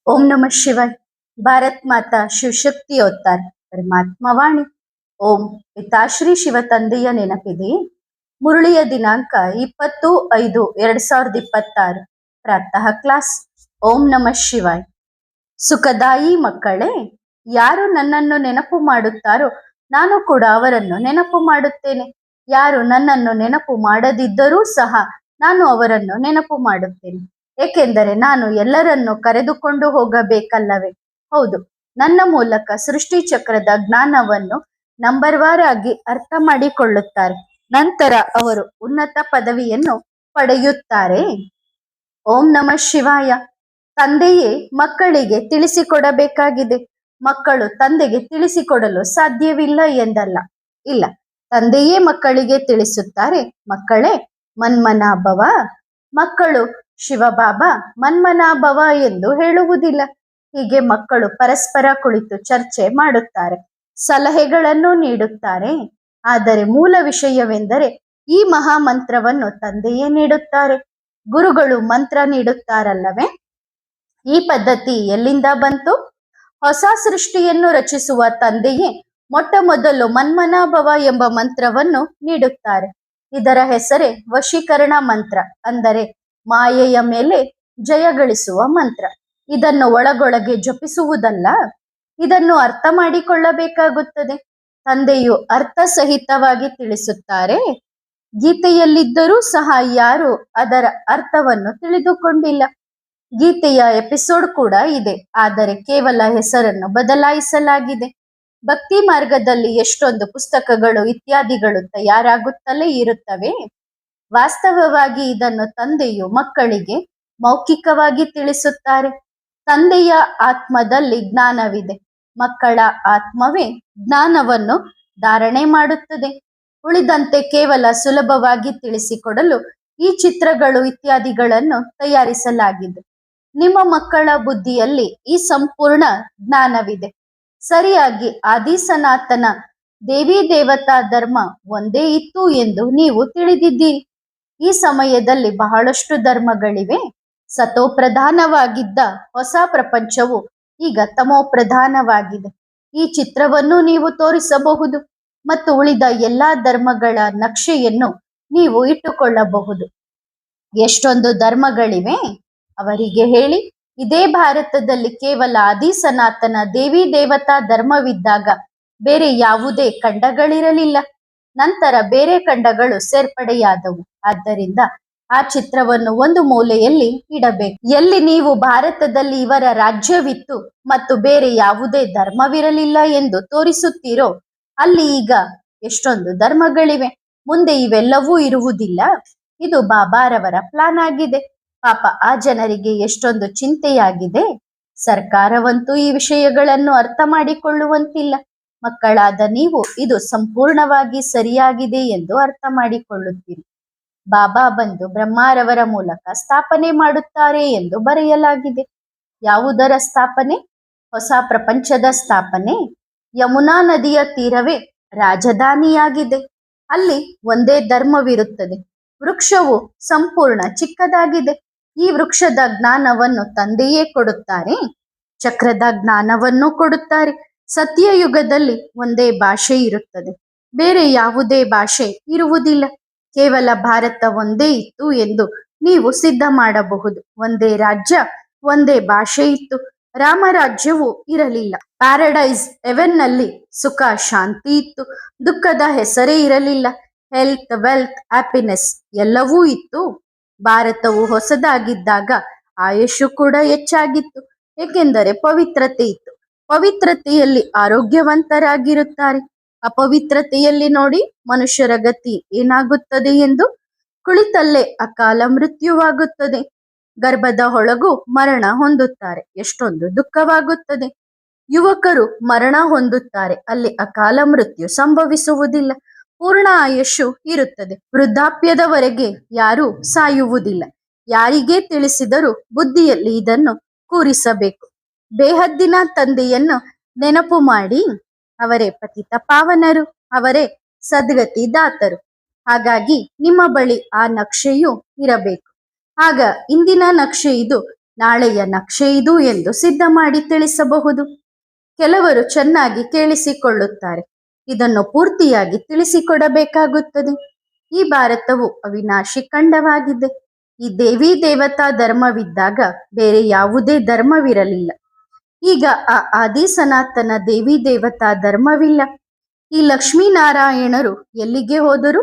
ओम नमः शिवाय। भारत माता ಶಿವಶಕ್ತಿ ಅವತಾರ ಪರಮಾತ್ಮ ವಾಣಿ. ಓಂ ಪಿತಾಶ್ರೀ ಶಿವ ತಂದೆಯ ನೆನಪಿದೆ. ಮುರಳಿಯ ದಿನಾಂಕ 20/5/2026. ಪ್ರಾತಃ ಕ್ಲಾಸ್. ಓಂ ನಮಃ ಶಿವಾಯ್. ಸುಖದಾಯಿ ಮಕ್ಕಳೇ, ಯಾರು ನನ್ನನ್ನು ನೆನಪು ಮಾಡುತ್ತಾರೋ ನಾನು ಕೂಡ ಅವರನ್ನು ನೆನಪು ಮಾಡುತ್ತೇನೆ. ಯಾರು ನನ್ನನ್ನು ನೆನಪು ಮಾಡದಿದ್ದರೂ ಸಹ ನಾನು ಅವರನ್ನು ನೆನಪು ಮಾಡುತ್ತೇನೆ. ಏಕೆಂದರೆ ನಾನು ಎಲ್ಲರನ್ನು ಕರೆದುಕೊಂಡು ಹೋಗಬೇಕಲ್ಲವೇ? ಹೌದು, ನನ್ನ ಮೂಲಕ ಸೃಷ್ಟಿ ಚಕ್ರದ ಜ್ಞಾನವನ್ನು ನಂಬರ್ವಾರ್ ಆಗಿ ಅರ್ಥ ಮಾಡಿಕೊಳ್ಳುತ್ತಾರೆ. ನಂತರ ಅವರು ಉನ್ನತ ಪದವಿಯನ್ನು ಪಡೆಯುತ್ತಾರೆ. ಓಂ ನಮಃ ಶಿವಾಯ. ತಂದೆಯೇ ಮಕ್ಕಳಿಗೆ ತಿಳಿಸಿಕೊಡಬೇಕಾಗಿದೆ. ಮಕ್ಕಳು ತಂದೆಗೆ ತಿಳಿಸಿಕೊಡಲು ಸಾಧ್ಯವಿಲ್ಲ ಎಂದಲ್ಲ. ಇಲ್ಲ, ತಂದೆಯೇ ಮಕ್ಕಳಿಗೆ ತಿಳಿಸುತ್ತಾರೆ. ಮಕ್ಕಳೇ ಮನ್ಮನಾಭವ. ಮಕ್ಕಳು ಶಿವಬಾಬಾ ಮನ್ಮನಾಭವ ಎಂದು ಹೇಳುವುದಿಲ್ಲ. ಹೀಗೆ ಮಕ್ಕಳು ಪರಸ್ಪರ ಕುಳಿತು ಚರ್ಚೆ ಮಾಡುತ್ತಾರೆ, ಸಲಹೆಗಳನ್ನು ನೀಡುತ್ತಾರೆ. ಆದರೆ ಮೂಲ ವಿಷಯವೆಂದರೆ ಈ ಮಹಾಮಂತ್ರವನ್ನು ತಂದೆಯೇ ನೀಡುತ್ತಾರೆ. ಗುರುಗಳು ಮಂತ್ರ ನೀಡುತ್ತಾರಲ್ಲವೇ? ಈ ಪದ್ಧತಿ ಎಲ್ಲಿಂದ ಬಂತು? ಹೊಸ ಸೃಷ್ಟಿಯನ್ನು ರಚಿಸುವ ತಂದೆಯೇ ಮೊಟ್ಟ ಮೊದಲು ಮನ್ಮನಾಭವ ಎಂಬ ಮಂತ್ರವನ್ನು ನೀಡುತ್ತಾರೆ. ಇದರ ಹೆಸರೇ ವಶೀಕರಣ ಮಂತ್ರ, ಅಂದರೆ ಮಾಯೆಯ ಮೇಲೆ ಜಯಗಳಿಸುವ ಮಂತ್ರ. ಇದನ್ನು ಒಳಗೊಳಗೆ ಜಪಿಸುವುದಲ್ಲ, ಇದನ್ನು ಅರ್ಥ ಮಾಡಿಕೊಳ್ಳಬೇಕಾಗುತ್ತದೆ. ತಂದೆಯು ಅರ್ಥ ಸಹಿತವಾಗಿ ತಿಳಿಸುತ್ತಾರೆ. ಗೀತೆಯಲ್ಲಿದ್ದರೂ ಸಹ ಯಾರು ಅದರ ಅರ್ಥವನ್ನು ತಿಳಿದುಕೊಂಡಿಲ್ಲ. ಗೀತೆಯ ಎಪಿಸೋಡ್ ಕೂಡ ಇದೆ, ಆದರೆ ಕೇವಲ ಹೆಸರನ್ನು ಬದಲಾಯಿಸಲಾಗಿದೆ. ಭಕ್ತಿ ಮಾರ್ಗದಲ್ಲಿ ಎಷ್ಟೊಂದು ಪುಸ್ತಕಗಳು ಇತ್ಯಾದಿಗಳು ತಯಾರಾಗುತ್ತಲೇ ಇರುತ್ತವೆ. ವಾಸ್ತವವಾಗಿ ಇದನ್ನು ತಂದೆಯು ಮಕ್ಕಳಿಗೆ ಮೌಖಿಕವಾಗಿ ತಿಳಿಸುತ್ತಾರೆ. ತಂದೆಯ ಆತ್ಮದಲ್ಲಿ ಜ್ಞಾನವಿದೆ. ಮಕ್ಕಳ ಆತ್ಮವೇ ಜ್ಞಾನವನ್ನು ಧಾರಣೆ ಮಾಡುತ್ತದೆ. ಉಳಿದಂತೆ ಕೇವಲ ಸುಲಭವಾಗಿ ತಿಳಿಸಿಕೊಡಲು ಈ ಚಿತ್ರಗಳು ಇತ್ಯಾದಿಗಳನ್ನು ತಯಾರಿಸಲಾಗಿದೆ. ನಿಮ್ಮ ಮಕ್ಕಳ ಬುದ್ಧಿಯಲ್ಲಿ ಈ ಸಂಪೂರ್ಣ ಜ್ಞಾನವಿದೆ. ಸರಿಯಾಗಿ ಆದಿ ಸನಾತನ ದೇವಿ ದೇವತಾ ಧರ್ಮ ಒಂದೇ ಇತ್ತು ಎಂದು ನೀವು ತಿಳಿದಿದ್ದೀರಿ. ಈ ಸಮಯದಲ್ಲಿ ಬಹಳಷ್ಟು ಧರ್ಮಗಳಿವೆ. ಸತೋ ಪ್ರಧಾನವಾಗಿದ್ದ ಹೊಸ ಪ್ರಪಂಚವು ಈಗ ತಮೋ ಪ್ರಧಾನವಾಗಿದೆ. ಈ ಚಿತ್ರವನ್ನು ನೀವು ತೋರಿಸಬಹುದು ಮತ್ತು ಉಳಿದ ಎಲ್ಲಾ ಧರ್ಮಗಳ ನಕ್ಷೆಯನ್ನು ನೀವು ಇಟ್ಟುಕೊಳ್ಳಬಹುದು. ಎಷ್ಟೊಂದು ಧರ್ಮಗಳಿವೆ ಅವರಿಗೆ ಹೇಳಿ. ಇದೇ ಭಾರತದಲ್ಲಿ ಕೇವಲ ಆದಿ ಸನಾತನ ದೇವಿ ದೇವತಾ ಧರ್ಮವಿದ್ದಾಗ ಬೇರೆ ಯಾವುದೇ ಖಂಡಗಳಿರಲಿಲ್ಲ. ನಂತರ ಬೇರೆ ಖಂಡಗಳು ಸೇರ್ಪಡೆಯಾದವು. ಆದ್ದರಿಂದ ಆ ಚಿತ್ರವನ್ನು ಒಂದು ಮೂಲೆಯಲ್ಲಿ ಇಡಬೇಕು. ಎಲ್ಲಿ ನೀವು ಭಾರತದಲ್ಲಿ ಇವರ ರಾಜ್ಯವಿತ್ತು ಮತ್ತು ಬೇರೆ ಯಾವುದೇ ಧರ್ಮವಿರಲಿಲ್ಲ ಎಂದು ತೋರಿಸುತ್ತೀರೋ ಅಲ್ಲಿ ಈಗ ಎಷ್ಟೊಂದು ಧರ್ಮಗಳಿವೆ. ಮುಂದೆ ಇವೆಲ್ಲವೂ ಇರುವುದಿಲ್ಲ. ಇದು ಬಾಬಾರವರ ಪ್ಲಾನ್ ಆಗಿದೆ. ಪಾಪ ಆ ಜನರಿಗೆ ಎಷ್ಟೊಂದು ಚಿಂತೆಯಾಗಿದೆ. ಸರ್ಕಾರವಂತೂ ಈ ವಿಷಯಗಳನ್ನು ಅರ್ಥ ಮಾಡಿಕೊಳ್ಳುವಂತಿಲ್ಲ. ಮಕ್ಕಳಾದ ನೀವು ಇದು ಸಂಪೂರ್ಣವಾಗಿ ಸರಿಯಾಗಿದೆ ಎಂದು ಅರ್ಥ ಮಾಡಿಕೊಳ್ಳುತ್ತೀರಿ. ಬಾಬಾ ಬಂದು ಬ್ರಹ್ಮಾರವರ ಮೂಲಕ ಸ್ಥಾಪನೆ ಮಾಡುತ್ತಾರೆ ಎಂದು ಬರೆಯಲಾಗಿದೆ. ಯಾವುದರ ಸ್ಥಾಪನೆ? ಹೊಸ ಪ್ರಪಂಚದ ಸ್ಥಾಪನೆ. ಯಮುನಾ ನದಿಯ ತೀರವೇ ರಾಜಧಾನಿಯಾಗಿದೆ. ಅಲ್ಲಿ ಒಂದೇ ಧರ್ಮವಿರುತ್ತದೆ. ವೃಕ್ಷವು ಸಂಪೂರ್ಣ ಚಿಕ್ಕದಾಗಿದೆ. ಈ ವೃಕ್ಷದ ಜ್ಞಾನವನ್ನು ತಂದೆಯೇ ಕೊಡುತ್ತಾರೆ. ಚಕ್ರದ ಜ್ಞಾನವನ್ನು ಕೊಡುತ್ತಾರೆ. ಸತ್ಯಯುಗದಲ್ಲಿ ಒಂದೇ ಭಾಷೆ ಇರುತ್ತದೆ, ಬೇರೆ ಯಾವುದೇ ಭಾಷೆ ಇರುವುದಿಲ್ಲ. ಕೇವಲ ಭಾರತ ಒಂದೇ ಇತ್ತು ಎಂದು ನೀವು ಸಿದ್ಧ ಮಾಡಬಹುದು. ಒಂದೇ ರಾಜ್ಯ, ಒಂದೇ ಭಾಷೆ ಇತ್ತು. ರಾಮರಾಜ್ಯವು ಇರಲಿಲ್ಲ. ಪ್ಯಾರಡೈಸ್ ಹೆವೆನ್ನಲ್ಲಿ ಸುಖ ಶಾಂತಿ ಇತ್ತು. ದುಃಖದ ಹೆಸರೇ ಇರಲಿಲ್ಲ. ಹೆಲ್ತ್, ವೆಲ್ತ್, ಹ್ಯಾಪಿನೆಸ್ ಎಲ್ಲವೂ ಇತ್ತು. ಭಾರತವು ಹೊಸದಾಗಿದ್ದಾಗ ಆಯುಷು ಕೂಡ ಹೆಚ್ಚಾಗಿತ್ತು. ಏಕೆಂದರೆ ಪವಿತ್ರತೆ ಇತ್ತು. ಪವಿತ್ರತೆಯಲ್ಲಿ ಆರೋಗ್ಯವಂತರಾಗಿರುತ್ತಾರೆ. ಅಪವಿತ್ರತೆಯಲ್ಲಿ ನೋಡಿ ಮನುಷ್ಯರ ಗತಿ ಏನಾಗುತ್ತದೆ ಎಂದು. ಕುಳಿತಲ್ಲೇ ಅಕಾಲ ಮೃತ್ಯುವಾಗುತ್ತದೆ. ಗರ್ಭದ ಒಳಗೂ ಮರಣ ಹೊಂದುತ್ತಾರೆ. ಎಷ್ಟೊಂದು ದುಃಖವಾಗುತ್ತದೆ. ಯುವಕರು ಮರಣ ಹೊಂದುತ್ತಾರೆ. ಅಲ್ಲಿ ಅಕಾಲ ಮೃತ್ಯು ಸಂಭವಿಸುವುದಿಲ್ಲ. ಪೂರ್ಣ ಆಯುಷು ಇರುತ್ತದೆ. ವೃದ್ಧಾಪ್ಯದವರೆಗೆ ಯಾರೂ ಸಾಯುವುದಿಲ್ಲ. ಯಾರಿಗೇ ತಿಳಿಸಿದರೂ ಬುದ್ಧಿಯಲ್ಲಿ ಇದನ್ನು ಕೂರಿಸಬೇಕು. ಬೇಹದ್ದಿನ ತಂದೆಯನ್ನು ನೆನಪು ಮಾಡಿ. ಅವರೇ ಪತಿತ ಪಾವನರು, ಅವರೇ ಸದ್ಗತಿ ದಾತರು. ಹಾಗಾಗಿ ನಿಮ್ಮ ಬಳಿ ಆ ನಕ್ಷೆಯು ಇರಬೇಕು. ಆಗ ಇಂದಿನ ನಕ್ಷೆ ಇದು ನಾಳೆಯ ನಕ್ಷೆ ಇದು ಎಂದು ಸಿದ್ಧ ಮಾಡಿ ತಿಳಿಸಬಹುದು. ಕೆಲವರು ಚೆನ್ನಾಗಿ ಕೇಳಿಸಿಕೊಳ್ಳುತ್ತಾರೆ, ಇದನ್ನು ಪೂರ್ತಿಯಾಗಿ ತಿಳಿಸಿಕೊಡಬೇಕಾಗುತ್ತದೆ. ಈ ಭಾರತವು ಅವಿನಾಶಿ ಖಂಡವಾಗಿದೆ. ಈ ದೇವಿ ದೇವತಾ ಧರ್ಮವಿದ್ದಾಗ ಬೇರೆ ಯಾವುದೇ ಧರ್ಮವಿರಲಿಲ್ಲ. ಈಗ ಆ ಆದಿ ಸನಾತನ ದೇವಿ ದೇವತಾ ಧರ್ಮವಿಲ್ಲ. ಈ ಲಕ್ಷ್ಮೀನಾರಾಯಣರು ಎಲ್ಲಿಗೆ ಹೋದರು?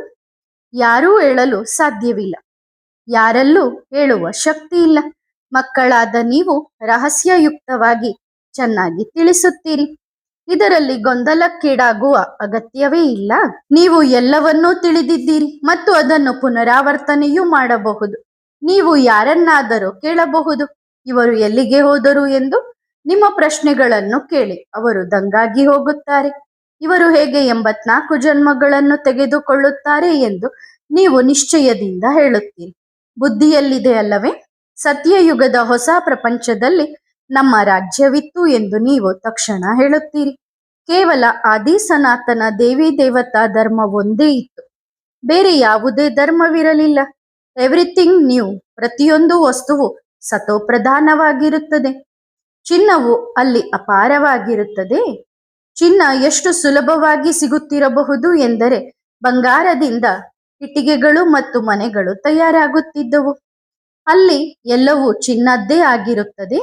ಯಾರೂ ಹೇಳಲು ಸಾಧ್ಯವಿಲ್ಲ. ಯಾರಲ್ಲೂ ಹೇಳುವ ಶಕ್ತಿ ಇಲ್ಲ. ಮಕ್ಕಳಾದ ನೀವು ರಹಸ್ಯಯುಕ್ತವಾಗಿ ಚೆನ್ನಾಗಿ ತಿಳಿಸುತ್ತೀರಿ. ಇದರಲ್ಲಿ ಗೊಂದಲಕ್ಕೀಡಾಗುವ ಅಗತ್ಯವೇ ಇಲ್ಲ. ನೀವು ಎಲ್ಲವನ್ನೂ ತಿಳಿದಿದ್ದೀರಿ ಮತ್ತು ಅದನ್ನು ಪುನರಾವರ್ತನೆಯೂ ಮಾಡಬಹುದು. ನೀವು ಯಾರನ್ನಾದರೂ ಕೇಳಬಹುದು, ಇವರು ಎಲ್ಲಿಗೆ ಹೋದರು ಎಂದು. ನಿಮ್ಮ ಪ್ರಶ್ನೆಗಳನ್ನು ಕೇಳಿ ಅವರು ದಂಗಾಗಿ ಹೋಗುತ್ತಾರೆ. ಇವರು ಹೇಗೆ 84 ಜನ್ಮಗಳನ್ನು ತೆಗೆದುಕೊಳ್ಳುತ್ತಾರೆ ಎಂದು ನೀವು ನಿಶ್ಚಯದಿಂದ ಹೇಳುತ್ತೀರಿ. ಬುದ್ಧಿಯಲ್ಲಿದೆ ಅಲ್ಲವೇ? ಸತ್ಯಯುಗದ ಹೊಸ ಪ್ರಪಂಚದಲ್ಲಿ ನಮ್ಮ ರಾಜ್ಯವಿತ್ತು ಎಂದು ನೀವು ತಕ್ಷಣ ಹೇಳುತ್ತೀರಿ. ಕೇವಲ ಆದಿ ಸನಾತನ ದೇವಿ ದೇವತಾ ಧರ್ಮ ಒಂದೇ ಇತ್ತು, ಬೇರೆ ಯಾವುದೇ ಧರ್ಮವಿರಲಿಲ್ಲ. Everything new. ಪ್ರತಿಯೊಂದು ವಸ್ತುವು ಸತೋಪ್ರಧಾನವಾಗಿರುತ್ತದೆ. ಚಿನ್ನವು ಅಲ್ಲಿ ಅಪಾರವಾಗಿರುತ್ತದೆ. ಚಿನ್ನ ಎಷ್ಟು ಸುಲಭವಾಗಿ ಸಿಗುತ್ತಿರಬಹುದು ಎಂದರೆ ಬಂಗಾರದಿಂದ ಇಟ್ಟಿಗೆಗಳು ಮತ್ತು ಮನೆಗಳು ತಯಾರಾಗುತ್ತಿದ್ದವು. ಅಲ್ಲಿ ಎಲ್ಲವೂ ಚಿನ್ನದ್ದೇ ಆಗಿರುತ್ತದೆ.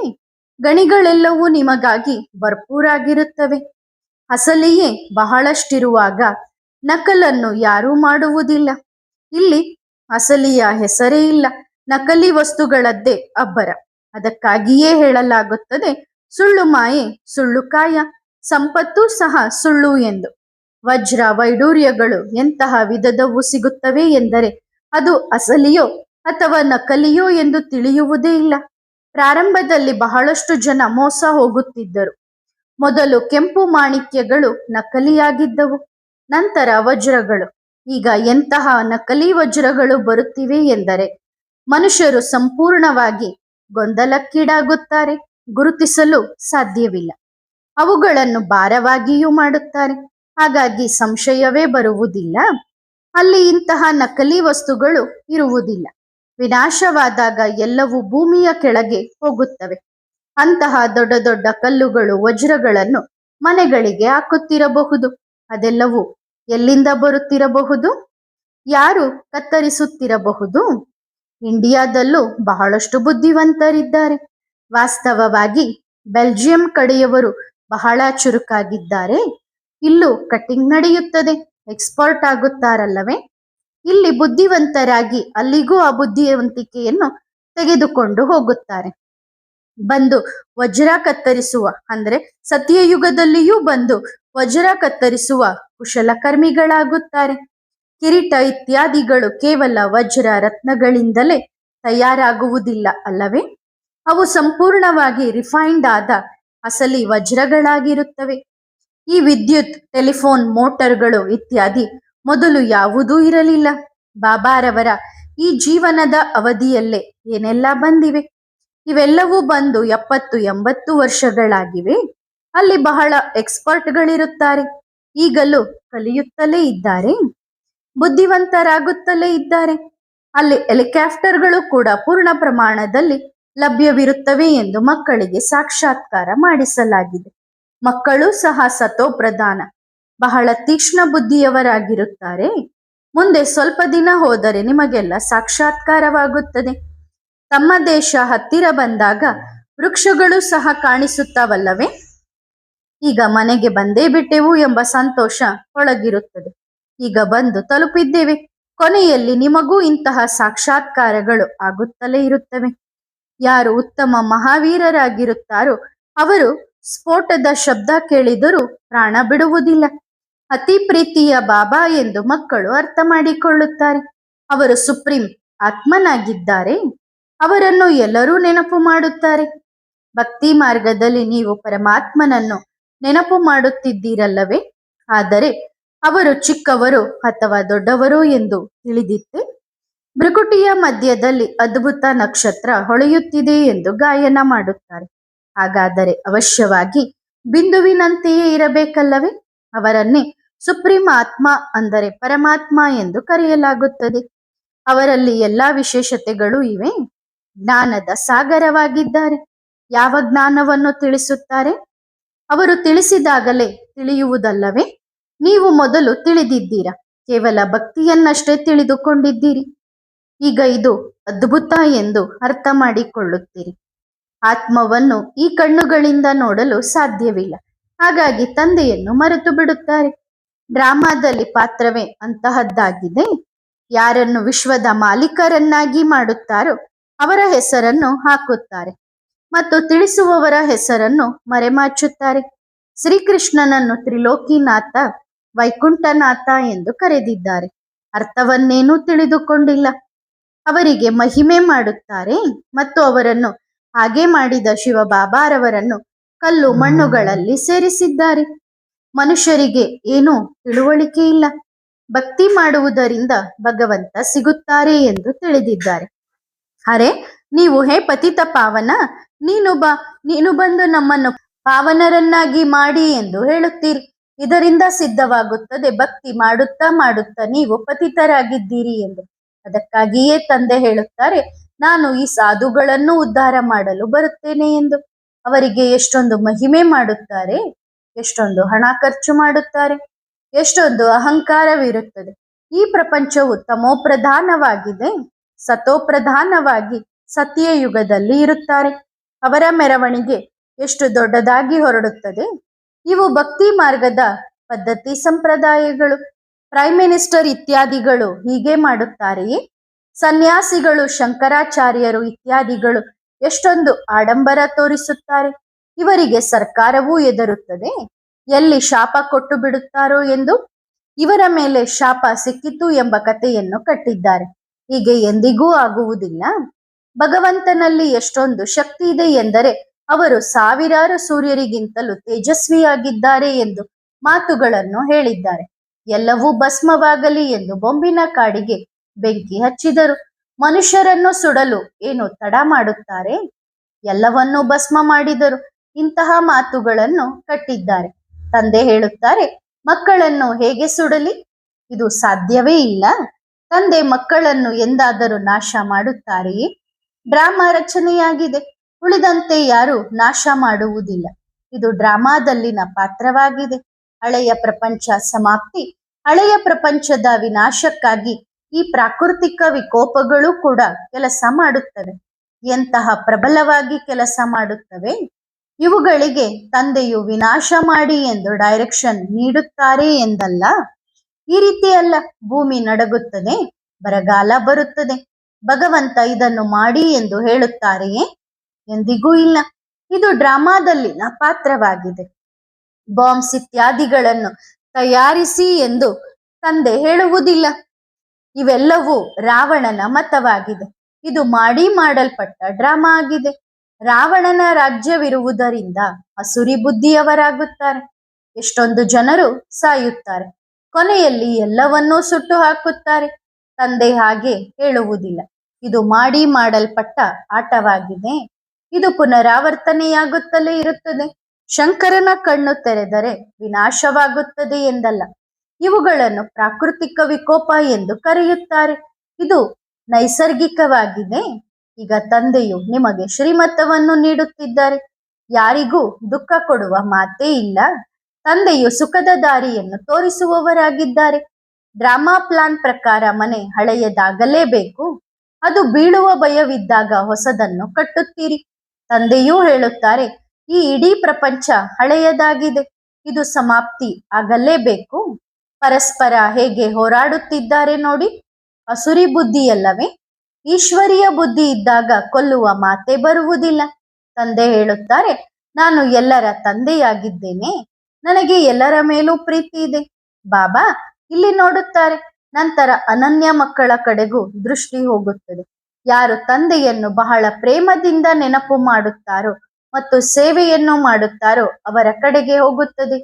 ಗಣಿಗಳೆಲ್ಲವೂ ನಿಮಗಾಗಿ ಭರ್ಪೂರಾಗಿರುತ್ತವೆ. ಅಸಲಿಯೇ ಬಹಳಷ್ಟಿರುವಾಗ ನಕಲನ್ನು ಯಾರೂ ಮಾಡುವುದಿಲ್ಲ. ಇಲ್ಲಿ ಅಸಲಿಯ ಹೆಸರೇ ಇಲ್ಲ. ನಕಲಿ ವಸ್ತುಗಳದ್ದೇ ಅಬ್ಬರ. ಅದಕ್ಕಾಗಿಯೇ ಹೇಳಲಾಗುತ್ತದೆ, ಸುಳ್ಳು ಮಾಯೆ ಸುಳ್ಳು ಕಾಯ, ಸಂಪತ್ತು ಸಹ ಸುಳ್ಳು ಎಂದು. ವಜ್ರ ವೈಡೂರ್ಯಗಳು ಎಂತಹ ವಿಧದವು ಸಿಗುತ್ತವೆ ಎಂದರೆ ಅದು ಅಸಲಿಯೋ ಅಥವಾ ನಕಲಿಯೋ ಎಂದು ತಿಳಿಯುವುದೇ ಇಲ್ಲ. ಪ್ರಾರಂಭದಲ್ಲಿ ಬಹಳಷ್ಟು ಜನ ಮೋಸ ಹೋಗುತ್ತಿದ್ದರು. ಮೊದಲು ಕೆಂಪು ಮಾಣಿಕ್ಯಗಳು ನಕಲಿಯಾಗಿದ್ದವು, ನಂತರ ವಜ್ರಗಳು. ಈಗ ಎಂತಹ ನಕಲಿ ವಜ್ರಗಳು ಬರುತ್ತಿವೆ ಎಂದರೆ ಮನುಷ್ಯರು ಸಂಪೂರ್ಣವಾಗಿ ಗೊಂದಲಕ್ಕೀಡಾಗುತ್ತಾರೆ. ಗುರುತಿಸಲು ಸಾಧ್ಯವಿಲ್ಲ. ಅವುಗಳನ್ನು ಭಾರವಾಗಿಯೂ ಮಾಡುತ್ತಾರೆ. ಹಾಗಾಗಿ ಸಂಶಯವೇ ಬರುವುದಿಲ್ಲ. ಅಲ್ಲಿ ಇಂತಹ ನಕಲಿ ವಸ್ತುಗಳು ಇರುವುದಿಲ್ಲ. ವಿನಾಶವಾದಾಗ ಎಲ್ಲವೂ ಭೂಮಿಯ ಕೆಳಗೆ ಹೋಗುತ್ತವೆ. ಅಂತಹ ದೊಡ್ಡ ದೊಡ್ಡ ಕಲ್ಲುಗಳು ವಜ್ರಗಳನ್ನು ಮನೆಗಳಿಗೆ ಹಾಕುತ್ತಿರಬಹುದು. ಅದೆಲ್ಲವೂ ಎಲ್ಲಿಂದ ಬರುತ್ತಿರಬಹುದು? ಯಾರು ಕತ್ತರಿಸುತ್ತಿರಬಹುದು? ಇಂಡಿಯಾದಲ್ಲೂ ಬಹಳಷ್ಟು ಬುದ್ಧಿವಂತರಿದ್ದಾರೆ. ವಾಸ್ತವವಾಗಿ ಬೆಲ್ಜಿಯಂ ಕಡೆಯವರು ಬಹಳ ಚುರುಕಾಗಿದ್ದಾರೆ. ಇಲ್ಲೂ ಕಟಿಂಗ್ ನಡೆಯುತ್ತದೆ. ಎಕ್ಸ್ಪರ್ಟ್ ಆಗುತ್ತಾರಲ್ಲವೇ? ಇಲ್ಲಿ ಬುದ್ಧಿವಂತರಾಗಿ ಅಲ್ಲಿಗೂ ಆ ಬುದ್ಧಿವಂತಿಕೆಯನ್ನು ತೆಗೆದುಕೊಂಡು ಹೋಗುತ್ತಾರೆ. ಬಂದು ವಜ್ರ ಕತ್ತರಿಸುವ ಅಂದ್ರೆ ಸತ್ಯಯುಗದಲ್ಲಿಯೂ ಬಂದು ವಜ್ರ ಕತ್ತರಿಸುವ ಕುಶಲಕರ್ಮಿಗಳಾಗುತ್ತಾರೆ. ಕಿರೀಟ ಇತ್ಯಾದಿಗಳು ಕೇವಲ ವಜ್ರ ರತ್ನಗಳಿಂದಲೇ ತಯಾರಾಗುವುದಿಲ್ಲ ಅಲ್ಲವೇ? ಅವು ಸಂಪೂರ್ಣವಾಗಿ ರಿಫೈನ್ಡ್ ಆದ ಅಸಲಿ ವಜ್ರಗಳಾಗಿರುತ್ತವೆ. ಈ ವಿದ್ಯುತ್, ಟೆಲಿಫೋನ್, ಮೋಟಾರ್ಗಳು ಇತ್ಯಾದಿ ಮೊದಲು ಯಾವುದೂ ಇರಲಿಲ್ಲ. ಬಾಬಾರವರ ಈ ಜೀವನದ ಅವಧಿಯಲ್ಲೇ ಏನೆಲ್ಲ ಬಂದಿವೆ. ಇವೆಲ್ಲವೂ ಬಂದು 70-80 ವರ್ಷಗಳಾಗಿವೆ. ಅಲ್ಲಿ ಬಹಳ ಎಕ್ಸ್ಪರ್ಟ್ಗಳಿರುತ್ತಾರೆ. ಈಗಲೂ ಕಲಿಯುತ್ತಲೇ ಇದ್ದಾರೆ, ಬುದ್ಧಿವಂತರಾಗುತ್ತಲೇ ಇದ್ದಾರೆ. ಅಲ್ಲಿ ಹೆಲಿಕಾಪ್ಟರ್ಗಳು ಕೂಡ ಪೂರ್ಣ ಪ್ರಮಾಣದಲ್ಲಿ ಲಭ್ಯವಿರುತ್ತವೆ ಎಂದು ಮಕ್ಕಳಿಗೆ ಸಾಕ್ಷಾತ್ಕಾರ ಮಾಡಿಸಲಾಗಿದೆ. ಮಕ್ಕಳು ಸಹ ಸತೋಪ್ರಧಾನ, ಬಹಳ ತೀಕ್ಷ್ಣ ಬುದ್ಧಿಯವರಾಗಿರುತ್ತಾರೆ. ಮುಂದೆ ಸ್ವಲ್ಪ ದಿನ ಹೋದರೆ ನಿಮಗೆಲ್ಲ ಸಾಕ್ಷಾತ್ಕಾರವಾಗುತ್ತದೆ. ತಮ್ಮ ದೇಶ ಹತ್ತಿರ ಬಂದಾಗ ವೃಕ್ಷಗಳು ಸಹ ಕಾಣಿಸುತ್ತವಲ್ಲವೇ? ಈಗ ಮನೆಗೆ ಬಂದೇ ಬಿಟ್ಟೆವು ಎಂಬ ಸಂತೋಷ ಒಳಗಿರುತ್ತದೆ. ಈಗ ಬಂದು ತಲುಪಿದ್ದೇವೆ. ಕೊನೆಯಲ್ಲಿ ನಿಮಗೂ ಇಂತಹ ಸಾಕ್ಷಾತ್ಕಾರಗಳು ಆಗುತ್ತಲೇ ಇರುತ್ತವೆ. ಯಾರು ಉತ್ತಮ ಮಹಾವೀರರಾಗಿರುತ್ತಾರೋ ಅವರು ಸ್ಫೋಟದ ಶಬ್ದ ಕೇಳಿದರೂ ಪ್ರಾಣ ಬಿಡುವುದಿಲ್ಲ. ಅತಿ ಪ್ರೀತಿಯ ಬಾಬಾ ಎಂದು ಮಕ್ಕಳು ಅರ್ಥ ಮಾಡಿಕೊಳ್ಳುತ್ತಾರೆ. ಅವರು ಸುಪ್ರೀಂ ಆತ್ಮನಾಗಿದ್ದಾರೆ. ಅವರನ್ನು ಎಲ್ಲರೂ ನೆನಪು ಮಾಡುತ್ತಾರೆ. ಭಕ್ತಿ ಮಾರ್ಗದಲ್ಲಿ ನೀವು ಪರಮಾತ್ಮನನ್ನು ನೆನಪು ಮಾಡುತ್ತಿದ್ದೀರಲ್ಲವೇ? ಆದರೆ ಅವರು ಚಿಕ್ಕವರು ಅಥವಾ ದೊಡ್ಡವರು ಎಂದು ತಿಳಿದಿತ್ತೆ? ಭೃಕುಟಿಯ ಮಧ್ಯದಲ್ಲಿ ಅದ್ಭುತ ನಕ್ಷತ್ರ ಹೊಳೆಯುತ್ತಿದೆ ಎಂದು ಗಾಯನ ಮಾಡುತ್ತಾರೆ. ಹಾಗಾದರೆ ಅವಶ್ಯವಾಗಿ ಬಿಂದುವಿನಂತೆಯೇ ಇರಬೇಕಲ್ಲವೇ? ಅವರನ್ನೇ ಸುಪ್ರೀಂ ಆತ್ಮ ಅಂದರೆ ಪರಮಾತ್ಮ ಎಂದು ಕರೆಯಲಾಗುತ್ತದೆ. ಅವರಲ್ಲಿ ಎಲ್ಲಾ ವಿಶೇಷತೆಗಳು ಇವೆ. ಜ್ಞಾನದ ಸಾಗರವಾಗಿದ್ದಾರೆ. ಯಾವ ಜ್ಞಾನವನ್ನು ತಿಳಿಸುತ್ತಾರೆ? ಅವರು ತಿಳಿಸಿದಾಗಲೇ ತಿಳಿಯುವುದಲ್ಲವೇ? ನೀವು ಮೊದಲು ತಿಳಿದಿದ್ದೀರಾ, ಕೇವಲ ಭಕ್ತಿಯನ್ನಷ್ಟೇ ತಿಳಿದುಕೊಂಡಿದ್ದೀರಿ. ಈಗ ಇದು ಅದ್ಭುತ ಎಂದು ಅರ್ಥ ಮಾಡಿಕೊಳ್ಳುತ್ತೀರಿ. ಆತ್ಮವನ್ನು ಈ ಕಣ್ಣುಗಳಿಂದ ನೋಡಲು ಸಾಧ್ಯವಿಲ್ಲ, ಹಾಗಾಗಿ ತಂದೆಯನ್ನು ಮರೆತು ಬಿಡುತ್ತಾರೆ. ಡ್ರಾಮಾದಲ್ಲಿ ಪಾತ್ರವೇ ಅಂತಹದ್ದಾಗಿದೆ. ಯಾರನ್ನು ವಿಶ್ವದ ಮಾಲೀಕರನ್ನಾಗಿ ಮಾಡುತ್ತಾರೋ ಅವರ ಹೆಸರನ್ನು ಹಾಕುತ್ತಾರೆ ಮತ್ತು ತಿಳಿಸುವವರ ಹೆಸರನ್ನು ಮರೆಮಾಚುತ್ತಾರೆ. ಶ್ರೀಕೃಷ್ಣನನ್ನು ತ್ರಿಲೋಕಿನಾಥ, ವೈಕುಂಠನಾಥ ಎಂದು ಕರೆದಿದ್ದಾರೆ. ಅರ್ಥವನ್ನೇನೂ ತಿಳಿದುಕೊಂಡಿಲ್ಲ. ಅವರಿಗೆ ಮಹಿಮೆ ಮಾಡುತ್ತಾರೆ ಮತ್ತು ಅವರನ್ನು ಹಾಗೆ ಮಾಡಿದ ಶಿವಬಾಬಾರವರನ್ನು ಕಲ್ಲು ಮಣ್ಣುಗಳಲ್ಲಿ ಸೇರಿಸಿದ್ದಾರೆ. ಮನುಷ್ಯರಿಗೆ ಏನೂ ತಿಳುವಳಿಕೆ ಇಲ್ಲ. ಭಕ್ತಿ ಮಾಡುವುದರಿಂದ ಭಗವಂತ ಸಿಗುತ್ತಾರೆ ಎಂದು ತಿಳಿದಿದ್ದಾರೆ. ಅರೆ, ನೀವು ಹೇ ಪತಿತ ಪಾವನ, ನೀನು ಬಂದು ನಮ್ಮನ್ನು ಪಾವನರನ್ನಾಗಿ ಮಾಡಿ ಎಂದು ಹೇಳುತ್ತೀರಿ. ಇದರಿಂದ ಸಿದ್ಧವಾಗುತ್ತದೆ ಭಕ್ತಿ ಮಾಡುತ್ತಾ ಮಾಡುತ್ತಾ ನೀವು ಪತಿತರಾಗಿದ್ದೀರಿ ಎಂದು. ಅದಕ್ಕಾಗಿಯೇ ತಂದೆ ಹೇಳುತ್ತಾರೆ, ನಾನು ಈ ಸಾಧುಗಳನ್ನು ಉದ್ಧಾರ ಮಾಡಲು ಬರುತ್ತೇನೆ ಎಂದು. ಅವರಿಗೆ ಎಷ್ಟೊಂದು ಮಹಿಮೆ ಮಾಡುತ್ತಾರೆ, ಎಷ್ಟೊಂದು ಹಣ ಖರ್ಚು ಮಾಡುತ್ತಾರೆ, ಎಷ್ಟೊಂದು ಅಹಂಕಾರವಿರುತ್ತದೆ. ಈ ಪ್ರಪಂಚವು ತಮೋಪ್ರಧಾನವಾಗಿದೆ. ಸತೋಪ್ರಧಾನವಾಗಿ ಸತ್ಯಯುಗದಲ್ಲಿ ಇರುತ್ತಾರೆ. ಅವರ ಮೆರವಣಿಗೆ ಎಷ್ಟು ದೊಡ್ಡದಾಗಿ ಹೊರಡುತ್ತದೆ. ಇವು ಭಕ್ತಿ ಮಾರ್ಗದ ಪದ್ಧತಿ ಸಂಪ್ರದಾಯಗಳು. ಪ್ರೈಮ್ ಮಿನಿಸ್ಟರ್ ಇತ್ಯಾದಿಗಳು ಹೀಗೆ ಮಾಡುತ್ತಾರೆಯೇ? ಸನ್ಯಾಸಿಗಳು, ಶಂಕರಾಚಾರ್ಯರು ಇತ್ಯಾದಿಗಳು ಎಷ್ಟೊಂದು ಆಡಂಬರ ತೋರಿಸುತ್ತಾರೆ. ಇವರಿಗೆ ಸರ್ಕಾರವೂ ಹೆದರುತ್ತದೆ, ಎಲ್ಲಿ ಶಾಪ ಕೊಟ್ಟು ಬಿಡುತ್ತಾರೋ ಎಂದು. ಇವರ ಮೇಲೆ ಶಾಪ ಸಿಕ್ಕಿತು ಎಂಬ ಕಥೆಯನ್ನು ಕಟ್ಟಿದ್ದಾರೆ. ಹೀಗೆ ಎಂದಿಗೂ ಆಗುವುದಿಲ್ಲ. ಭಗವಂತನಲ್ಲಿ ಎಷ್ಟೊಂದು ಶಕ್ತಿ ಇದೆ ಎಂದರೆ ಅವರು ಸಾವಿರಾರು ಸೂರ್ಯರಿಗಿಂತಲೂ ತೇಜಸ್ವಿಯಾಗಿದ್ದಾರೆ ಎಂದು ಮಾತುಗಳನ್ನು ಹೇಳಿದ್ದಾರೆ. ಎಲ್ಲವೂ ಭಸ್ಮವಾಗಲಿ ಎಂದು ಬೊಂಬಿನ ಕಾಡಿಗೆ ಬೆಂಕಿ ಹಚ್ಚಿದರು. ಮನುಷ್ಯರನ್ನು ಸುಡಲು ಏನು ತಡ ಮಾಡುತ್ತಾರೆ? ಎಲ್ಲವನ್ನೂ ಭಸ್ಮ ಮಾಡಿದರು. ಇಂತಹ ಮಾತುಗಳನ್ನು ಕಟ್ಟಿದ್ದಾರೆ. ತಂದೆ ಹೇಳುತ್ತಾರೆ, ಮಕ್ಕಳನ್ನು ಹೇಗೆ ಸುಡಲಿ? ಇದು ಸಾಧ್ಯವೇ ಇಲ್ಲ. ತಂದೆ ಮಕ್ಕಳನ್ನು ಎಂದಾದರೂ ನಾಶ ಮಾಡುತ್ತಾರೆಯೇ? ಡ್ರಾಮಾ ರಚನೆಯಾಗಿದೆ, ಉಳಿದಂತೆ ಯಾರು ನಾಶ ಮಾಡುವುದಿಲ್ಲ. ಇದು ಡ್ರಾಮಾದಲ್ಲಿನ ಪಾತ್ರವಾಗಿದೆ. ಹಳೆಯ ಪ್ರಪಂಚ ಸಮಾಪ್ತಿ, ಹಳೆಯ ಪ್ರಪಂಚದ ವಿನಾಶಕ್ಕಾಗಿ ಈ ಪ್ರಾಕೃತಿಕ ವಿಕೋಪಗಳು ಕೂಡ ಕೆಲಸ ಮಾಡುತ್ತವೆ. ಎಂತಹ ಪ್ರಬಲವಾಗಿ ಕೆಲಸ ಮಾಡುತ್ತವೆ! ಇವುಗಳಿಗೆ ತಂದೆಯು ವಿನಾಶ ಮಾಡಿ ಎಂದು ಡೈರೆಕ್ಷನ್ ನೀಡುತ್ತಾರೆ ಎಂದಲ್ಲ. ಈ ರೀತಿ ಅಲ್ಲ. ಭೂಮಿ ನಡಗುತ್ತದೆ, ಬರಗಾಲ ಬರುತ್ತದೆ. ಭಗವಂತ ಇದನ್ನು ಮಾಡಿ ಎಂದು ಹೇಳುತ್ತಾರೆಯೇ? ಎಂದಿಗೂ ಇಲ್ಲ. ಇದು ಡ್ರಾಮಾದಲ್ಲಿನ ಪಾತ್ರವಾಗಿದೆ. ಬಾಂಬ್ಸ್ ಇತ್ಯಾದಿಗಳನ್ನು ತಯಾರಿಸಿ ಎಂದು ತಂದೆ ಹೇಳುವುದಿಲ್ಲ. ಇವೆಲ್ಲವೂ ರಾವಣನ ಮತವಾಗಿದೆ. ಇದು ಮಾಡಲ್ಪಟ್ಟ ಡ್ರಾಮಾ ಆಗಿದೆ. ರಾವಣನ ರಾಜ್ಯವಿರುವುದರಿಂದ ಅಸುರಿ ಬುದ್ಧಿಯವರಾಗುತ್ತಾರೆ. ಎಷ್ಟೊಂದು ಜನರು ಸಾಯುತ್ತಾರೆ. ಕೊನೆಯಲ್ಲಿ ಎಲ್ಲವನ್ನೂ ಸುಟ್ಟು ಹಾಕುತ್ತಾರೆ. ತಂದೆ ಹಾಗೆ ಹೇಳುವುದಿಲ್ಲ. ಇದು ಮಾಡಲ್ಪಟ್ಟ ಆಟವಾಗಿದೆ. ಇದು ಪುನರಾವರ್ತನೆಯಾಗುತ್ತಲೇ ಇರುತ್ತದೆ. ಶಂಕರನ ಕಣ್ಣು ತೆರೆದರೆ ವಿನಾಶವಾಗುತ್ತದೆ ಎಂದಲ್ಲ. ಇವುಗಳನ್ನು ಪ್ರಾಕೃತಿಕ ವಿಕೋಪ ಎಂದು ಕರೆಯುತ್ತಾರೆ. ಇದು ನೈಸರ್ಗಿಕವಾಗಿದೆ. ಈಗ ತಂದೆಯು ನಿಮಗೆ ಶ್ರೀಮತವನ್ನು ನೀಡುತ್ತಿದ್ದಾರೆ. ಯಾರಿಗೂ ದುಃಖ ಕೊಡುವ ಮಾತೇ ಇಲ್ಲ. ತಂದೆಯು ಸುಖದ ದಾರಿಯನ್ನು ತೋರಿಸುವವರಾಗಿದ್ದಾರೆ. ಡ್ರಾಮಾ ಪ್ಲಾನ್ ಪ್ರಕಾರ ಮನೆ ಹಳೆಯದಾಗಲೇಬೇಕು. ಅದು ಬೀಳುವ ಭಯವಿದ್ದಾಗ ಹೊಸದನ್ನು ಕಟ್ಟುತ್ತೀರಿ. ತಂದೆಯೂ ಹೇಳುತ್ತಾರೆ, ಈ ಇಡೀ ಪ್ರಪಂಚ ಹಳೆಯದಾಗಿದೆ, ಇದು ಸಮಾಪ್ತಿ ಆಗಲೇಬೇಕು. ಪರಸ್ಪರ ಹೇಗೆ ಹೋರಾಡುತ್ತಿದ್ದಾರೆ ನೋಡಿ. ಅಸುರಿ ಬುದ್ಧಿಯಲ್ಲವೇ? ಈಶ್ವರೀಯ ಬುದ್ಧಿ ಇದ್ದಾಗ ಕೊಲ್ಲುವ ಮಾತೇ ಬರುವುದಿಲ್ಲ. ತಂದೆ ಹೇಳುತ್ತಾರೆ, ನಾನು ಎಲ್ಲರ ತಂದೆಯಾಗಿದ್ದೇನೆ, ನನಗೆ ಎಲ್ಲರ ಮೇಲೂ ಪ್ರೀತಿ ಇದೆ. ಬಾಬಾ ಇಲ್ಲಿ ನೋಡುತ್ತಾರೆ. ನಂತರ ಅನನ್ಯ ಮಕ್ಕಳ ಕಡೆಗೂ ದೃಷ್ಟಿ ಹೋಗುತ್ತದೆ. ಯಾರು ತಂದೆಯನ್ನು ಬಹಳ ಪ್ರೇಮದಿಂದ ನೆನಪು ಮಾಡುತ್ತಾರೋ ಮತ್ತು ಸೇವೆಯನ್ನು ಮಾಡುತ್ತಾರೋ ಅವರ ಕಡೆಗೆ ಹೋಗುತ್ತದೆ.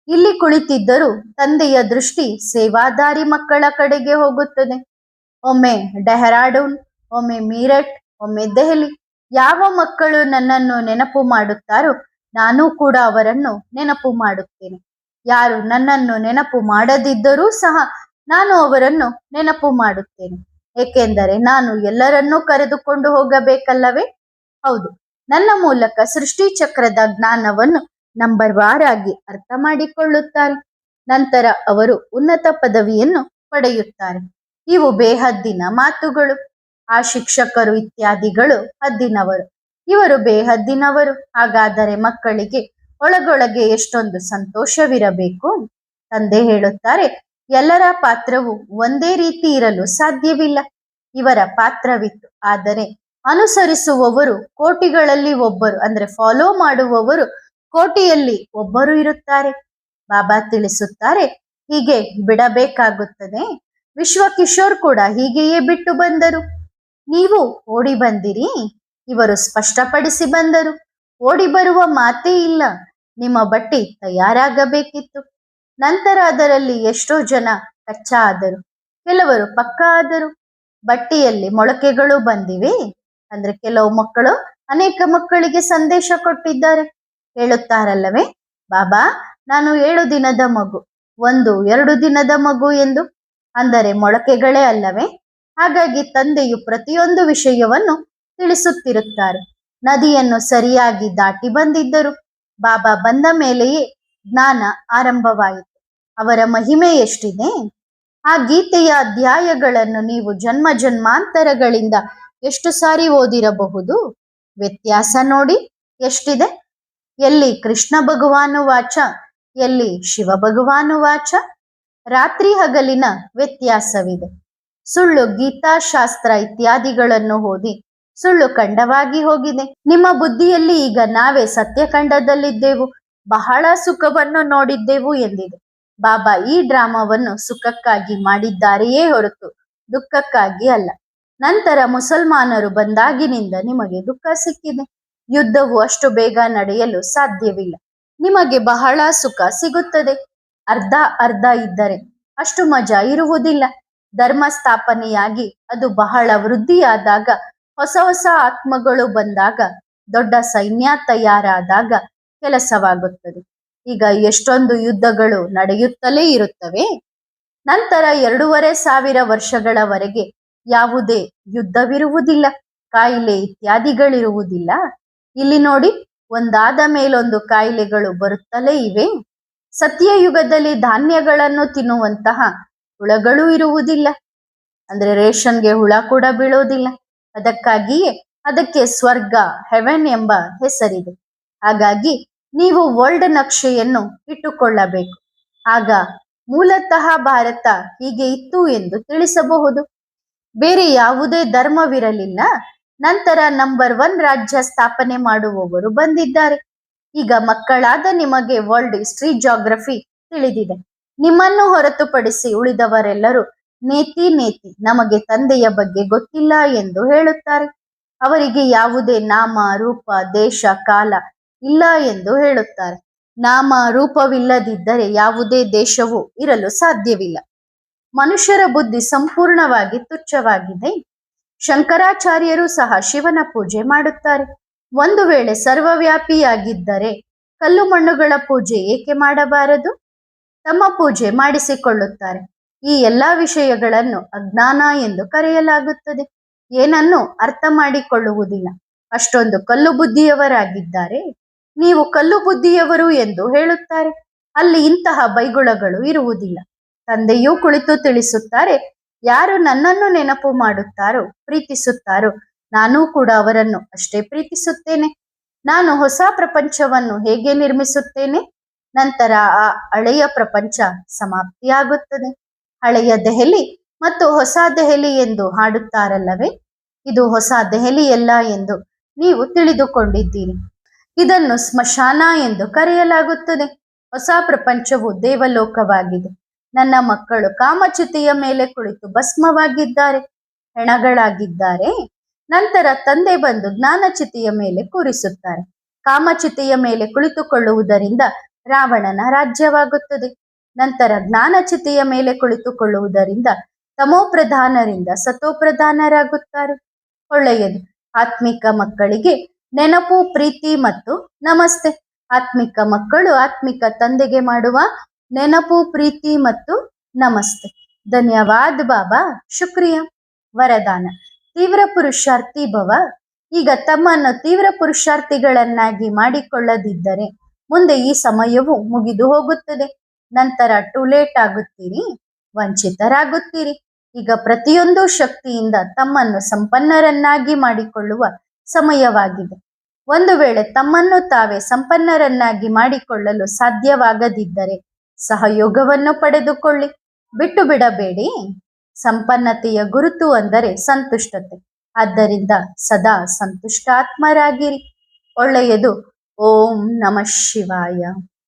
ಇಲ್ಲಿ ಕುಳಿತಿದ್ದರೂ ತಂದೆಯ ದೃಷ್ಟಿ ಸೇವಾದಾರಿ ಮಕ್ಕಳ ಕಡೆಗೆ ಹೋಗುತ್ತದೆ. ಒಮ್ಮೆ ಡೆಹ್ರಾಡೂನ್, ಒಮ್ಮೆ ಮೀರಟ್, ಒಮ್ಮೆ ದೆಹಲಿ. ಯಾವ ಮಕ್ಕಳು ನನ್ನನ್ನು ನೆನಪು ಮಾಡುತ್ತಾರೋ ನಾನು ಕೂಡ ಅವರನ್ನು ನೆನಪು ಮಾಡುತ್ತೇನೆ. ಯಾರು ನನ್ನನ್ನು ನೆನಪು ಮಾಡದಿದ್ದರೂ ಸಹ ನಾನು ಅವರನ್ನು ನೆನಪು ಮಾಡುತ್ತೇನೆ. ಏಕೆಂದರೆ ನಾನು ಎಲ್ಲರನ್ನೂ ಕರೆದುಕೊಂಡು ಹೋಗಬೇಕಲ್ಲವೇ? ಹೌದು, ನನ್ನ ಮೂಲಕ ಸೃಷ್ಟಿ ಚಕ್ರದ ಜ್ಞಾನವನ್ನು ನಂಬರ್ ವಾರಾಗಿ ಅರ್ಥ ಮಾಡಿಕೊಳ್ಳುತ್ತಾರೆ. ನಂತರ ಅವರು ಉನ್ನತ ಪದವಿಯನ್ನು ಪಡೆಯುತ್ತಾರೆ. ಇವು ಬೇಹದ್ದಿನ ಮಾತುಗಳು. ಆ ಶಿಕ್ಷಕರು ಇತ್ಯಾದಿಗಳು ಹದ್ದಿನವರು, ಇವರು ಬೇಹದ್ದಿನವರು. ಹಾಗಾದರೆ ಮಕ್ಕಳಿಗೆ ಒಳಗೊಳಗೆ ಎಷ್ಟೊಂದು ಸಂತೋಷವಿರಬೇಕು. ತಂದೆ ಹೇಳುತ್ತಾರೆ, ಎಲ್ಲರ ಪಾತ್ರವು ಒಂದೇ ರೀತಿ ಇರಲು ಸಾಧ್ಯವಿಲ್ಲ. ಇವರ ಪಾತ್ರವಿತ್ತು, ಆದರೆ ಅನುಸರಿಸುವವರು ಕೋಟಿಗಳಲ್ಲಿ ಒಬ್ಬರು, ಅಂದ್ರೆ ಫಾಲೋ ಮಾಡುವವರು ಕೋಟಿಯಲ್ಲಿ ಒಬ್ಬರು ಇರುತ್ತಾರೆ. ಬಾಬಾ ತಿಳಿಸುತ್ತಾರೆ, ಹೀಗೆ ಬಿಡಬೇಕಾಗುತ್ತದೆ. ವಿಶ್ವ ಕಿಶೋರ್ ಕೂಡ ಹೀಗೆಯೇ ಬಿಟ್ಟು ಬಂದರು. ನೀವು ಓಡಿ ಬಂದಿರಿ, ಇವರು ಸ್ಪಷ್ಟಪಡಿಸಿ ಬಂದರು. ಓಡಿ ಬರುವ ಮಾತೇ ಇಲ್ಲ, ನಿಮ್ಮ ಬಟ್ಟಿ ತಯಾರಾಗಬೇಕಿತ್ತು. ನಂತರ ಅದರಲ್ಲಿ ಎಷ್ಟೋ ಜನ ಕಚ್ಚಾ ಆದರು, ಕೆಲವರು ಪಕ್ಕಾ ಆದರು. ಬಟ್ಟಿಯಲ್ಲಿ ಮೊಳಕೆಗಳು ಬಂದಿವೆ. ಅಂದ್ರೆ ಕೆಲವು ಮಕ್ಕಳು ಅನೇಕ ಮಕ್ಕಳಿಗೆ ಸಂದೇಶ ಕೊಟ್ಟಿದ್ದಾರೆ. ಹೇಳುತ್ತಾರಲ್ಲವೇ, ಬಾಬಾ ನಾನು 7 ದಿನದ ಮಗು, 1-2 ದಿನದ ಮಗು ಎಂದು. ಅಂದರೆ ಮೊಳಕೆಗಳೇ ಅಲ್ಲವೇ? ಹಾಗಾಗಿ ತಂದೆಯು ಪ್ರತಿಯೊಂದು ವಿಷಯವನ್ನು ತಿಳಿಸುತ್ತಿರುತ್ತಾರೆ. ನದಿಯನ್ನು ಸರಿಯಾಗಿ ದಾಟಿ ಬಂದಿದ್ದರು. ಬಾಬಾ ಬಂದ ಮೇಲೆಯೇ ಜ್ಞಾನ ಆರಂಭವಾಯಿತು. ಅವರ ಮಹಿಮೆ ಎಷ್ಟಿದೆ! ಆ ಗೀತೆಯ ಅಧ್ಯಾಯಗಳನ್ನು ನೀವು ಜನ್ಮ ಜನ್ಮಾಂತರಗಳಿಂದ ಎಷ್ಟು ಸಾರಿ ಓದಿರಬಹುದು. ವ್ಯತ್ಯಾಸ ನೋಡಿ ಎಷ್ಟಿದೆ. ಎಲ್ಲಿ ಕೃಷ್ಣ ಭಗವಾನು ವಾಚ, ಎಲ್ಲಿ ಶಿವ ಭಗವಾನು ವಾಚ. ರಾತ್ರಿ ಹಗಲಿನ ವ್ಯತ್ಯಾಸವಿದೆ. ಸುಳ್ಳು ಗೀತಾಶಾಸ್ತ್ರ ಇತ್ಯಾದಿಗಳನ್ನು ಓದಿ ಸುಳ್ಳು ಖಂಡವಾಗಿ ಹೋಗಿದೆ. ನಿಮ್ಮ ಬುದ್ಧಿಯಲ್ಲಿ ಈಗ ನಾವೇ ಸತ್ಯಖಂಡದಲ್ಲಿದ್ದೆವು, ಬಹಳ ಸುಖವನ್ನು ನೋಡಿದ್ದೆವು ಎಂದಿದೆ. ಬಾಬಾ ಈ ಡ್ರಾಮಾವನ್ನು ಸುಖಕ್ಕಾಗಿ ಮಾಡಿದ್ದಾರೆಯೇ ಹೊರತು ದುಃಖಕ್ಕಾಗಿ ಅಲ್ಲ. ನಂತರ ಮುಸಲ್ಮಾನರು ಬಂದಾಗಿನಿಂದ ನಿಮಗೆ ದುಃಖ ಸಿಕ್ಕಿದೆ. ಯುದ್ಧವು ಅಷ್ಟು ಬೇಗ ನಡೆಯಲು ಸಾಧ್ಯವಿಲ್ಲ. ನಿಮಗೆ ಬಹಳ ಸುಖ ಸಿಗುತ್ತದೆ. ಅರ್ಧ ಅರ್ಧ ಇದ್ದರೆ ಅಷ್ಟು ಮಜಾ ಇರುವುದಿಲ್ಲ. ಧರ್ಮ ಸ್ಥಾಪನೆಯಾಗಿ ಅದು ಬಹಳ ವೃದ್ಧಿಯಾದಾಗ, ಹೊಸ ಹೊಸ ಆತ್ಮಗಳು ಬಂದಾಗ, ದೊಡ್ಡ ಸೈನ್ಯ ತಯಾರಾದಾಗ ಕೆಲಸವಾಗುತ್ತದೆ. ಈಗ ಎಷ್ಟೊಂದು ಯುದ್ಧಗಳು ನಡೆಯುತ್ತಲೇ ಇರುತ್ತವೆ. ನಂತರ 2,500 ವರ್ಷಗಳವರೆಗೆ ಯಾವುದೇ ಯುದ್ಧವಿರುವುದಿಲ್ಲ, ಕಾಯಿಲೆ ಇತ್ಯಾದಿಗಳಿರುವುದಿಲ್ಲ. ಇಲ್ಲಿ ನೋಡಿ, ಒಂದಾದ ಮೇಲೊಂದು ಕಾಯಿಲೆಗಳು ಬರುತ್ತಲೇ ಇವೆ. ಸತ್ಯಯುಗದಲ್ಲಿ ಧಾನ್ಯಗಳನ್ನು ತಿನ್ನುವಂತಹ ಹುಳಗಳು ಇರುವುದಿಲ್ಲ. ಅಂದ್ರೆ ರೇಷನ್ಗೆ ಹುಳ ಕೂಡ ಬೀಳೋದಿಲ್ಲ. ಅದಕ್ಕಾಗಿಯೇ ಅದಕ್ಕೆ ಸ್ವರ್ಗ, ಹೆವೆನ್ ಎಂಬ ಹೆಸರಿದೆ. ಹಾಗಾಗಿ ನೀವು ವರ್ಲ್ಡ್ ನಕ್ಷೆಯನ್ನು ಇಟ್ಟುಕೊಳ್ಳಬೇಕು. ಆಗ ಮೂಲತಃ ಭಾರತ ಹೀಗೆ ಇತ್ತು ಎಂದು ತಿಳಿಸಬಹುದು. ಬೇರೆ ಯಾವುದೇ ಧರ್ಮವಿರಲಿಲ್ಲ. ನಂತರ ನಂಬರ್ 1 ರಾಜ್ಯ ಸ್ಥಾಪನೆ ಮಾಡುವವರು ಬಂದಿದ್ದಾರೆ. ಈಗ ಮಕ್ಕಳಾದ ನಿಮಗೆ ವರ್ಲ್ಡ್ ಹಿಸ್ಟ್ರಿ, ಜಾಗ್ರಫಿ ತಿಳಿದಿದೆ. ನಿಮ್ಮನ್ನು ಹೊರತುಪಡಿಸಿ ಉಳಿದವರೆಲ್ಲರೂ ನೇತಿ ನೇತಿ, ನಮಗೆ ತಂದೆಯ ಬಗ್ಗೆ ಗೊತ್ತಿಲ್ಲ ಎಂದು ಹೇಳುತ್ತಾರೆ. ಅವರಿಗೆ ಯಾವುದೇ ನಾಮ ರೂಪ, ದೇಶ, ಕಾಲ ಇಲ್ಲ ಎಂದು ಹೇಳುತ್ತಾರೆ. ನಾಮ ರೂಪವಿಲ್ಲದಿದ್ದರೆ ಯಾವುದೇ ದೇಶವೂ ಇರಲು ಸಾಧ್ಯವಿಲ್ಲ. ಮನುಷ್ಯರ ಬುದ್ಧಿ ಸಂಪೂರ್ಣವಾಗಿ ತುಚ್ಛವಾಗಿದೆ. ಶಂಕರಾಚಾರ್ಯರು ಸಹ ಶಿವನ ಪೂಜೆ ಮಾಡುತ್ತಾರೆ. ಒಂದು ವೇಳೆ ಸರ್ವವ್ಯಾಪಿಯಾಗಿದ್ದರೆ ಕಲ್ಲು ಮಣ್ಣುಗಳ ಪೂಜೆ ಏಕೆ ಮಾಡಬಾರದು? ತಮ್ಮ ಪೂಜೆ ಮಾಡಿಸಿಕೊಳ್ಳುತ್ತಾರೆ. ಈ ಎಲ್ಲಾ ವಿಷಯಗಳನ್ನು ಅಜ್ಞಾನ ಎಂದು ಕರೆಯಲಾಗುತ್ತದೆ. ಏನನ್ನು ಅರ್ಥ ಮಾಡಿಕೊಳ್ಳುವುದಿಲ್ಲ. ಅಷ್ಟೊಂದು ಕಲ್ಲು ಬುದ್ಧಿಯವರಾಗಿದ್ದಾರೆ. ನೀವು ಕಲ್ಲು ಬುದ್ಧಿಯವರು ಎಂದು ಹೇಳುತ್ತಾರೆ. ಅಲ್ಲಿ ಇಂತಹ ಬೈಗುಳಗಳು ಇರುವುದಿಲ್ಲ. ತಂದೆಯೂ ಕುಳಿತು ತಿಳಿಸುತ್ತಾರೆ, ಯಾರು ನನ್ನನ್ನು ನೆನಪು ಮಾಡುತ್ತಾರೋ, ಪ್ರೀತಿಸುತ್ತಾರೋ, ನಾನೂ ಕೂಡ ಅವರನ್ನು ಅಷ್ಟೇ ಪ್ರೀತಿಸುತ್ತೇನೆ. ನಾನು ಹೊಸ ಪ್ರಪಂಚವನ್ನು ಹೇಗೆ ನಿರ್ಮಿಸುತ್ತೇನೆ, ನಂತರ ಆ ಹಳೆಯ ಪ್ರಪಂಚ ಸಮಾಪ್ತಿಯಾಗುತ್ತದೆ. ಹಳೆಯ ದೆಹಲಿ ಮತ್ತು ಹೊಸ ದೆಹಲಿ ಎಂದು ಹಾಡುತ್ತಾರಲ್ಲವೇ, ಇದು ಹೊಸ ದೆಹಲಿಯಲ್ಲ ಎಂದು ನೀವು ತಿಳಿದುಕೊಂಡಿದ್ದೀರಿ. ಇದನ್ನು ಸ್ಮಶಾನ ಎಂದು ಕರೆಯಲಾಗುತ್ತದೆ. ಹೊಸ ಪ್ರಪಂಚವು ದೇವಲೋಕವಾಗಿದೆ. ನನ್ನ ಮಕ್ಕಳು ಕಾಮಚ್ಯುತಿಯ ಮೇಲೆ ಕುಳಿತು ಭಸ್ಮವಾಗಿದ್ದಾರೆ, ಹೆಣಗಳಾಗಿದ್ದಾರೆ. ನಂತರ ತಂದೆ ಬಂದು ಜ್ಞಾನಚ್ಯುತಿಯ ಮೇಲೆ ಕೂರಿಸುತ್ತಾರೆ. ಕಾಮಚ್ಯುತಿಯ ಮೇಲೆ ಕುಳಿತುಕೊಳ್ಳುವುದರಿಂದ ರಾವಣನ ರಾಜ್ಯವಾಗುತ್ತದೆ. ನಂತರ ಜ್ಞಾನಚ್ಯುತಿಯ ಮೇಲೆ ಕುಳಿತುಕೊಳ್ಳುವುದರಿಂದ ತಮೋಪ್ರಧಾನರಿಂದ ಸತೋಪ್ರಧಾನರಾಗುತ್ತಾರೆ. ಒಳ್ಳೆಯದು. ಆತ್ಮಿಕ ಮಕ್ಕಳಿಗೆ ನೆನಪು, ಪ್ರೀತಿ ಮತ್ತು ನಮಸ್ತೆ. ಆತ್ಮಿಕ ಮಕ್ಕಳು ಆತ್ಮಿಕ ತಂದೆಗೆ ಮಾಡುವ ನೆನಪು, ಪ್ರೀತಿ ಮತ್ತು ನಮಸ್ತೆ. ಧನ್ಯವಾದ ಬಾಬಾ. ಶುಕ್ರಿಯಾ. ವರದಾನ. ತೀವ್ರ ಪುರುಷಾರ್ಥಿ ಭವ. ಈಗ ತಮ್ಮನ್ನು ತೀವ್ರ ಪುರುಷಾರ್ಥಿಗಳನ್ನಾಗಿ ಮಾಡಿಕೊಳ್ಳದಿದ್ದರೆ ಮುಂದೆ ಈ ಸಮಯವು ಮುಗಿದು ಹೋಗುತ್ತದೆ. ನಂತರ ಟೂ ಲೇಟ್ ಆಗುತ್ತೀರಿ, ವಂಚಿತರಾಗುತ್ತೀರಿ. ಈಗ ಪ್ರತಿಯೊಂದು ಶಕ್ತಿಯಿಂದ ತಮ್ಮನ್ನು ಸಂಪನ್ನರನ್ನಾಗಿ ಮಾಡಿಕೊಳ್ಳುವ ಸಮಯವಾಗಿದೆ. ಒಂದು ವೇಳೆ ತಮ್ಮನ್ನು ತಾವೇ ಸಂಪನ್ನರನ್ನಾಗಿ ಮಾಡಿಕೊಳ್ಳಲು ಸಾಧ್ಯವಾಗದಿದ್ದರೆ ಸಹಯೋಗವನ್ನು ಪಡೆದುಕೊಳ್ಳಿ, ಬಿಟ್ಟು ಬಿಡಬೇಡಿ. ಸಂಪನ್ನತೆಯ ಗುರುತು ಅಂದರೆ ಸಂತುಷ್ಟತೆ. ಆದ್ದರಿಂದ ಸದಾ ಸಂತುಷ್ಟಾತ್ಮರಾಗಿರಿ. ಒಳ್ಳೆಯದು. ಓಂ ನಮಃ ಶಿವಾಯ.